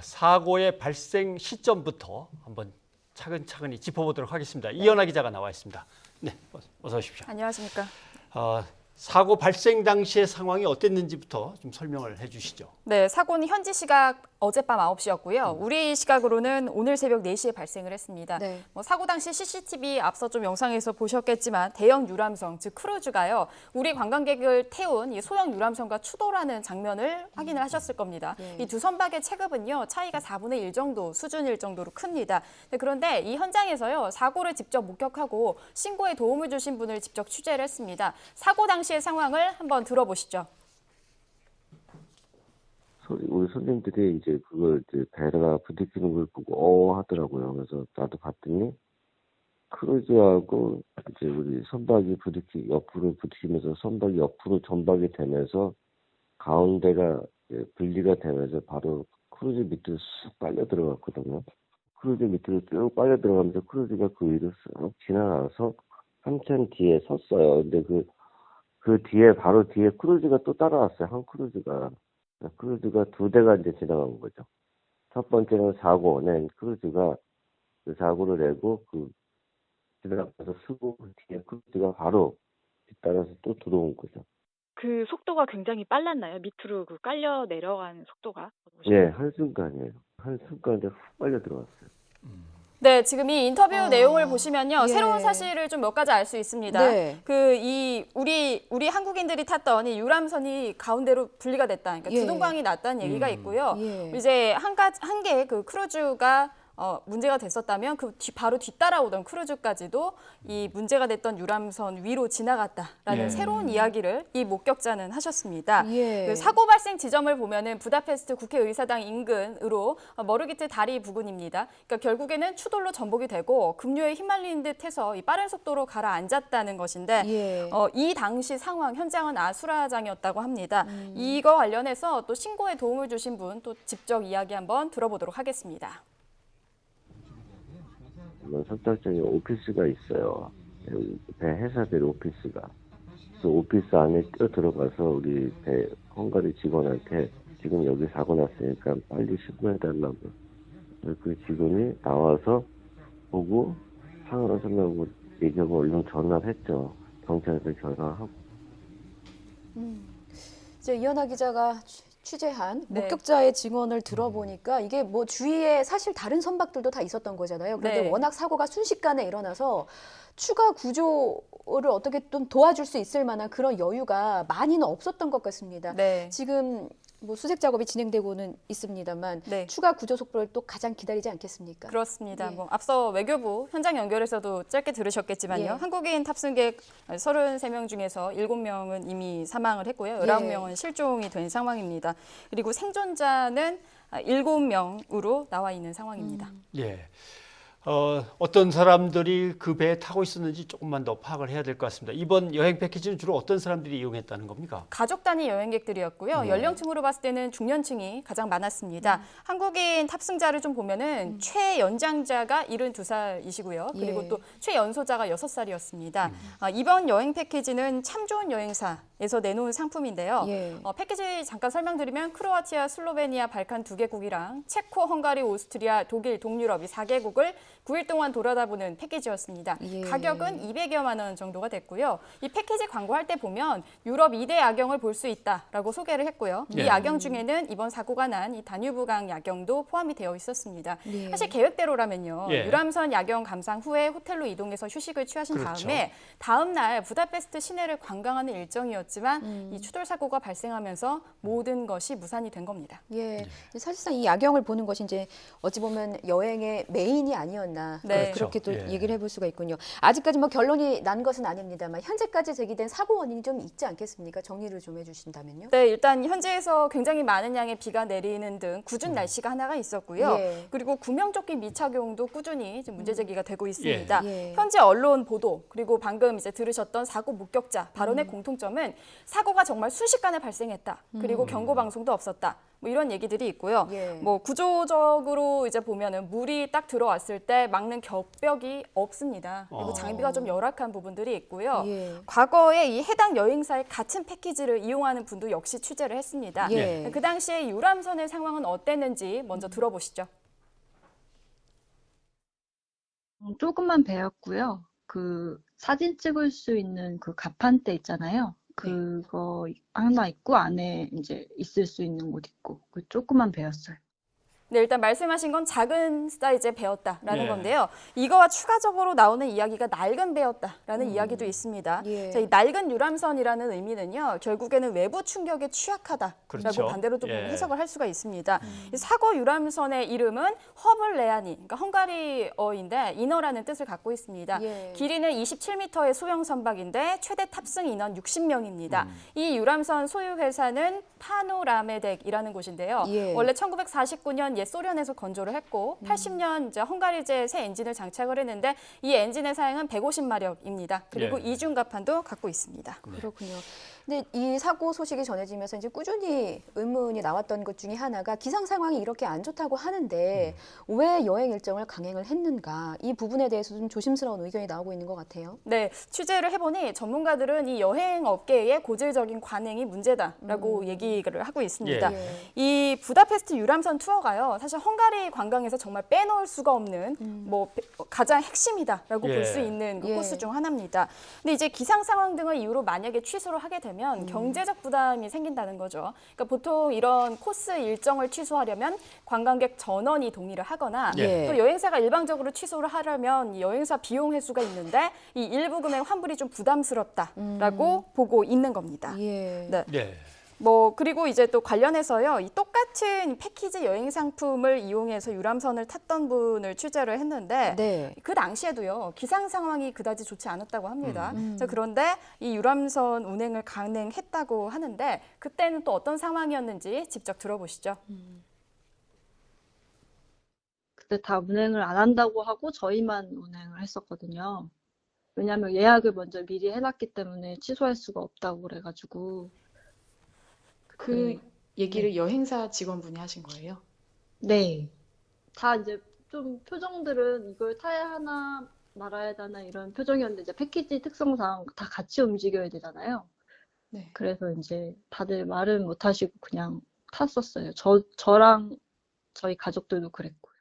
사고의 발생 시점부터 한번 차근차근히 짚어보도록 하겠습니다. 이연아 기자가 나와 있습니다. 네, 어서 오십시오. 안녕하십니까. 사고 발생 당시의 상황이 어땠는지부터 좀 설명을 해주시죠. 네, 사고는 현지 시각 어젯밤 9시였고요. 우리 시각으로는 오늘 새벽 4시에 발생을 했습니다. 네. 사고 당시 CCTV 앞서 좀 영상에서 보셨겠지만 대형 유람선, 즉 크루즈가요. 우리 관광객을 태운 이 소형 유람선과 추돌하는 장면을 확인을 하셨을 겁니다. 네. 이 두 선박의 체급은요. 차이가 4분의 1 정도 수준일 정도로 큽니다. 그런데 이 현장에서요. 사고를 직접 목격하고 신고에 도움을 주신 분을 직접 취재를 했습니다. 사고 당시의 상황을 한번 들어보시죠. 우리 손님들이 이제 그걸 이제 배가 부딪히는 걸 보고 하더라고요. 그래서 나도 봤더니 크루즈하고 이제 우리 선박이 옆으로 부딪히면서 선박이 옆으로 전박이 되면서 가운데가 분리가 되면서 바로 크루즈 밑으로 쑥 빨려 들어갔거든요. 크루즈 밑으로 쭉 빨려 들어가면서 크루즈가 그 위로 쑥 지나가서 한참 뒤에 섰어요. 근데 그 뒤에 바로 뒤에 크루즈가 또 따라왔어요. 한 크루즈가 두 대가 이제 지나간 거죠. 첫 번째는 사고 낸 크루즈가 그 사고를 내고 지나가서 쓰고 뒤에 크루즈가 바로 뒤따라서 또 들어온 거죠. 그 속도가 굉장히 빨랐나요? 밑으로 깔려 내려간 속도가? 네, 한순간이에요. 한순간에 훅 빨려 들어갔어요. 네, 지금 이 인터뷰 내용을 보시면요. 예. 새로운 사실을 좀 몇 가지 알 수 있습니다. 네. 우리 한국인들이 탔던 이 유람선이 가운데로 분리가 됐다. 그러니까 예. 두동강이 났다는 얘기가 있고요. 예. 이제 한 개의 그 크루즈가 문제가 됐었다면 바로 뒤따라오던 크루즈까지도 이 문제가 됐던 유람선 위로 지나갔다라는 예. 새로운 이야기를 이 목격자는 하셨습니다. 예. 그 사고 발생 지점을 보면은 부다페스트 국회의사당 인근으로 머르기트 다리 부근입니다. 그러니까 결국에는 추돌로 전복이 되고 급류에 휘말리는 듯해서 이 빠른 속도로 가라앉았다는 것인데 예. 이 당시 상황 현장은 아수라장이었다고 합니다. 이거 관련해서 또 신고에 도움을 주신 분 또 직접 이야기 한번 들어보도록 하겠습니다. 선착장에 오피스가 있어요. 배 해사들 오피스가. 그 오피스 안에 뛰어들어가서 우리 배 헝가리 직원한테 지금 여기 사고 났으니까 빨리 신고해달라고. 그 직원이 나와서 보고 상황을 설명하고 얘기하고 얼른 전화를 했죠. 경찰한테 전화하고. 이제 이연아 기자가 취재한 네. 목격자의 증언을 들어보니까 이게 뭐 주위에 사실 다른 선박들도 다 있었던 거잖아요. 그런데 네. 워낙 사고가 순식간에 일어나서 추가 구조를 어떻게 좀 도와줄 수 있을 만한 그런 여유가 많이는 없었던 것 같습니다. 네. 지금 뭐 수색 작업이 진행되고는 있습니다만 네. 추가 구조 속보를 또 가장 기다리지 않겠습니까? 그렇습니다. 예. 앞서 외교부 현장 연결에서도 짧게 들으셨겠지만요. 예. 한국인 탑승객 33명 중에서 7명은 이미 사망을 했고요. 19명은 실종이 된 상황입니다. 그리고 생존자는 7명으로 나와 있는 상황입니다. 예. 어떤 사람들이 그 배에 타고 있었는지 조금만 더 파악을 해야 될 것 같습니다. 이번 여행 패키지는 주로 어떤 사람들이 이용했다는 겁니까? 가족 단위 여행객들이었고요. 연령층으로 봤을 때는 중년층이 가장 많았습니다. 한국인 탑승자를 좀 보면은 최연장자가 72살이시고요. 그리고 예. 또 최연소자가 6살이었습니다. 이번 여행 패키지는 참 좋은 여행사에서 내놓은 상품인데요. 예. 패키지 잠깐 설명드리면 크로아티아, 슬로베니아, 발칸 2개국이랑 체코, 헝가리, 오스트리아, 독일, 동유럽 이 4개국을 9일 동안 돌아다보는 패키지였습니다. 예. 가격은 200여만 원 정도가 됐고요. 이 패키지 광고할 때 보면 유럽 2대 야경을 볼 수 있다라고 소개를 했고요. 이 예. 야경 중에는 이번 사고가 난 이 다뉴브강 야경도 포함이 되어 있었습니다. 예. 사실 계획대로라면요. 예. 유람선 야경 감상 후에 호텔로 이동해서 휴식을 취하신 그렇죠. 다음에 다음 날 부다페스트 시내를 관광하는 일정이었지만 이 추돌 사고가 발생하면서 모든 것이 무산이 된 겁니다. 예, 사실상 이 야경을 보는 것이 이제 어찌 보면 여행의 메인이 아니었나 네. 그렇게 또 그렇죠. 예. 얘기를 해볼 수가 있군요. 아직까지 뭐 결론이 난 것은 아닙니다만 현재까지 제기된 사고 원인이 좀 있지 않겠습니까? 정리를 좀 해주신다면요. 네, 일단 현지에서 굉장히 많은 양의 비가 내리는 등 궂은 날씨가 하나가 있었고요. 예. 그리고 구명조끼 미착용도 꾸준히 지금 문제 제기가 되고 있습니다. 예. 현재 언론 보도 그리고 방금 이제 들으셨던 사고 목격자 발언의 공통점은 사고가 정말 순식간에 발생했다. 그리고 경고 방송도 없었다. 뭐 이런 얘기들이 있고요. 예. 뭐 구조적으로 이제 보면은 물이 딱 들어왔을 때 막는 겹벽이 없습니다. 그리고 장비가 좀 열악한 부분들이 있고요. 예. 과거에 이 해당 여행사의 같은 패키지를 이용하는 분도 역시 취재를 했습니다. 예. 그 당시에 유람선의 상황은 어땠는지 먼저 들어보시죠. 조그만 배였고요. 그 사진 찍을 수 있는 그 가판대 있잖아요. 그거 하나 있고 안에 이제 있을 수 있는 곳 있고 그 조그만 배였어요. 네, 일단 말씀하신 건 작은 사이즈의 배였다라는 예. 건데요. 이거와 추가적으로 나오는 이야기가 낡은 배였다라는 이야기도 있습니다. 예. 자, 이 낡은 유람선이라는 의미는요. 결국에는 외부 충격에 취약하다라고 그렇죠. 반대로 또 예. 해석을 할 수가 있습니다. 이 사고 유람선의 이름은 허블레아니, 그러니까 헝가리어인데 인어라는 뜻을 갖고 있습니다. 예. 길이는 27m의 소형 선박인데 최대 탑승 인원 60명입니다. 이 유람선 소유 회사는 파노라메덱이라는 곳인데요. 예. 원래 1949년 옛 소련에서 건조를 했고 80년 이제 헝가리제 새 엔진을 장착을 했는데 이 엔진의 사양은 150마력입니다. 그리고 예. 이중갑판도 갖고 있습니다. 그렇군요. 근데 이 사고 소식이 전해지면서 이제 꾸준히 의문이 나왔던 것 중에 하나가 기상 상황이 이렇게 안 좋다고 하는데 왜 여행 일정을 강행을 했는가? 이 부분에 대해서 좀 조심스러운 의견이 나오고 있는 것 같아요. 네, 취재를 해보니 전문가들은 이 여행 업계의 고질적인 관행이 문제다라고 얘기를 하고 있습니다. 예. 이 부다페스트 유람선 투어가요, 사실 헝가리 관광에서 정말 빼놓을 수가 없는 뭐 가장 핵심이다라고 예. 볼 수 있는 그 예. 코스 중 하나입니다. 근데 이제 기상 상황 등을 이유로 만약에 취소를 하게 되면 경제적 부담이 생긴다는 거죠. 그러니까 보통 이런 코스 일정을 취소하려면 관광객 전원이 동의를 하거나 예. 또 여행사가 일방적으로 취소를 하려면 이 여행사 비용 회수가 있는데 이 일부 금액 환불이 좀 부담스럽다라고 보고 있는 겁니다. 예. 네. 예. 뭐 그리고 이제 또 관련해서요, 이 똑같은 패키지 여행 상품을 이용해서 유람선을 탔던 분을 취재를 했는데 네. 그 당시에도요 기상 상황이 그다지 좋지 않았다고 합니다. 자, 그런데 이 유람선 운행을 강행했다고 하는데 그때는 또 어떤 상황이었는지 직접 들어보시죠. 그때 다 운행을 안 한다고 하고 저희만 운행을 했었거든요. 왜냐하면 예약을 먼저 미리 해놨기 때문에 취소할 수가 없다고 그래가지고. 그 얘기를 여행사 직원분이 하신 거예요? 네. 다 이제 좀 표정들은 이걸 타야 하나 말아야 하나 이런 표정이었는데 이제 패키지 특성상 다 같이 움직여야 되잖아요. 네. 그래서 이제 다들 말은 못 하시고 그냥 탔었어요. 저랑 저희 가족들도 그랬고요.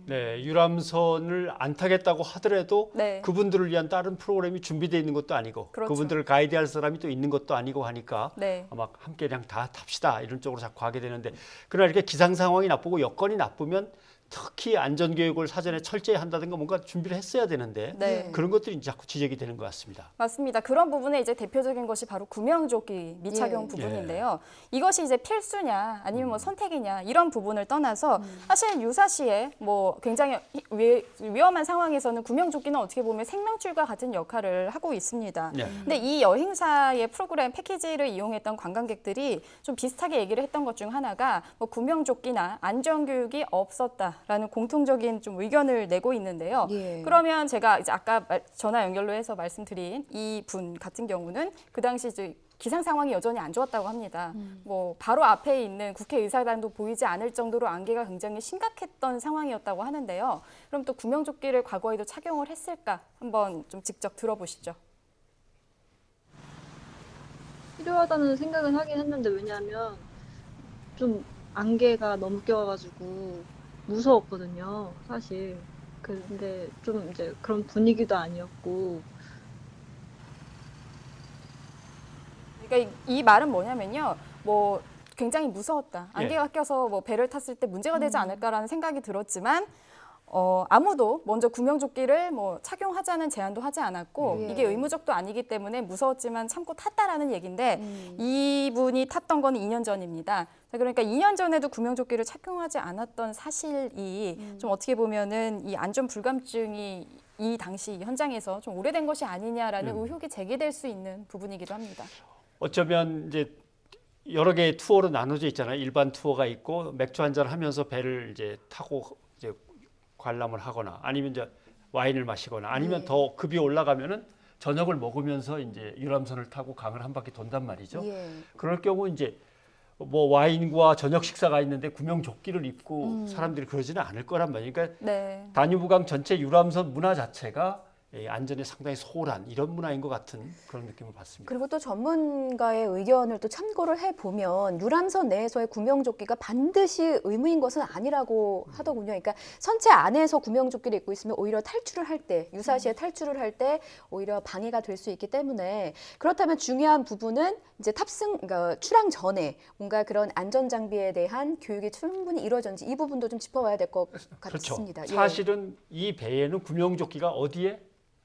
네, 유람선을 안 타겠다고 하더라도 네. 그분들을 위한 다른 프로그램이 준비되어 있는 것도 아니고 그렇죠. 그분들을 가이드할 사람이 또 있는 것도 아니고 하니까 네. 아마 함께 그냥 다 탑시다 이런 쪽으로 자꾸 가게 되는데 그러나 이렇게 기상 상황이 나쁘고 여건이 나쁘면 특히 안전 교육을 사전에 철저히 한다든가 뭔가 준비를 했어야 되는데 네. 그런 것들이 자꾸 지적이 되는 것 같습니다. 맞습니다. 그런 부분에 이제 대표적인 것이 바로 구명조끼 미착용 예. 부분인데요. 이것이 이제 필수냐 아니면 뭐 선택이냐 이런 부분을 떠나서 사실 유사시에 뭐 굉장히 위험한 상황에서는 구명조끼는 어떻게 보면 생명줄과 같은 역할을 하고 있습니다. 네. 근데 이 여행사의 프로그램 패키지를 이용했던 관광객들이 좀 비슷하게 얘기를 했던 것 중 하나가 뭐 구명조끼나 안전교육이 없었다라는 공통적인 좀 의견을 내고 있는데요. 예. 그러면 제가 이제 아까 전화 연결로 해서 말씀드린 이 분 같은 경우는 그 당시 이제 기상 상황이 여전히 안 좋았다고 합니다. 뭐 바로 앞에 있는 국회의사당도 보이지 않을 정도로 안개가 굉장히 심각했던 상황이었다고 하는데요. 그럼 또 구명조끼를 과거에도 착용을 했을까? 한번 좀 직접 들어보시죠. 필요하다는 생각은 하긴 했는데 왜냐하면 좀 안개가 너무 껴가지고 무서웠거든요, 사실. 근데 좀 이제 그런 분위기도 아니었고. 그러니까 이 말은 뭐냐면요. 뭐 굉장히 무서웠다. 안개가 껴서 뭐 배를 탔을 때 문제가 되지 않을까라는 생각이 들었지만 아무도 먼저 구명조끼를 뭐 착용하자는 제안도 하지 않았고 예. 이게 의무적도 아니기 때문에 무서웠지만 참고 탔다라는 얘기인데 이분이 탔던 건 2년 전입니다. 자, 그러니까 2년 전에도 구명조끼를 착용하지 않았던 사실이 좀 어떻게 보면은 이 안전 불감증이 이 당시 현장에서 좀 오래된 것이 아니냐라는 의혹이 제기될 수 있는 부분이기도 합니다. 어쩌면 이제 여러 개의 투어로 나눠져 있잖아요. 일반 투어가 있고 맥주 한잔 하면서 배를 이제 타고 이제 관람을 하거나 아니면 이제 와인을 마시거나 아니면 더 급이 올라가면은 저녁을 먹으면서 이제 유람선을 타고 강을 한 바퀴 돈단 말이죠. 예. 그럴 경우 이제 뭐 와인과 저녁 식사가 있는데 구명조끼를 입고 사람들이 그러지는 않을 거란 말이에요. 그러니까 네. 다뉴브강 전체 유람선 문화 자체가 안전에 상당히 소홀한 이런 문화인 것 같은 그런 느낌을 받습니다. 그리고 또 전문가의 의견을 또 참고를 해보면 유람선 내에서의 구명조끼가 반드시 의무인 것은 아니라고 하더군요. 그러니까 선체 안에서 구명조끼를 입고 있으면 오히려 탈출을 할 때, 유사시에 탈출을 할 때 오히려 방해가 될 수 있기 때문에 그렇다면 중요한 부분은 이제 그러니까 출항 전에 뭔가 그런 안전장비에 대한 교육이 충분히 이루어졌는지 이 부분도 좀 짚어봐야 될 것 그렇죠. 같습니다. 사실은 이 배에는 구명조끼가 어디에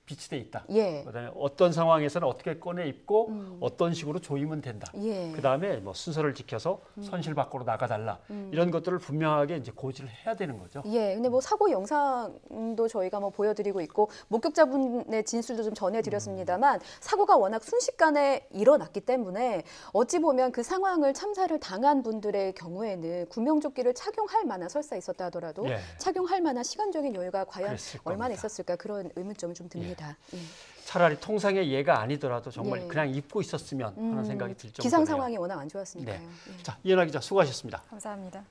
비치돼 있다. 예. 그다음에 어떤 상황에서는 어떻게 꺼내 입고 어떤 식으로 조이면 된다. 예. 그다음에 뭐 순서를 지켜서 선실 밖으로 나가달라. 이런 것들을 분명하게 이제 고지를 해야 되는 거죠. 예, 근데 뭐 사고 영상도 저희가 뭐 보여드리고 있고 목격자분의 진술도 좀 전해드렸습니다만 사고가 워낙 순식간에 일어났기 때문에 어찌 보면 그 상황을 참사를 당한 분들의 경우에는 구명조끼를 착용할 만한 설사 있었다 하더라도 예. 착용할 만한 시간적인 여유가 과연 그랬을 얼마나 겁니다. 있었을까 그런 의문점이 좀 듭니다. 예. 차라리 통상의 예가 아니더라도 정말 예. 그냥 입고 있었으면 하는 생각이 들 정도네요. 기상 상황이 워낙 안 좋았으니까요. 네. 예. 자, 이현아 기자 수고하셨습니다. 감사합니다.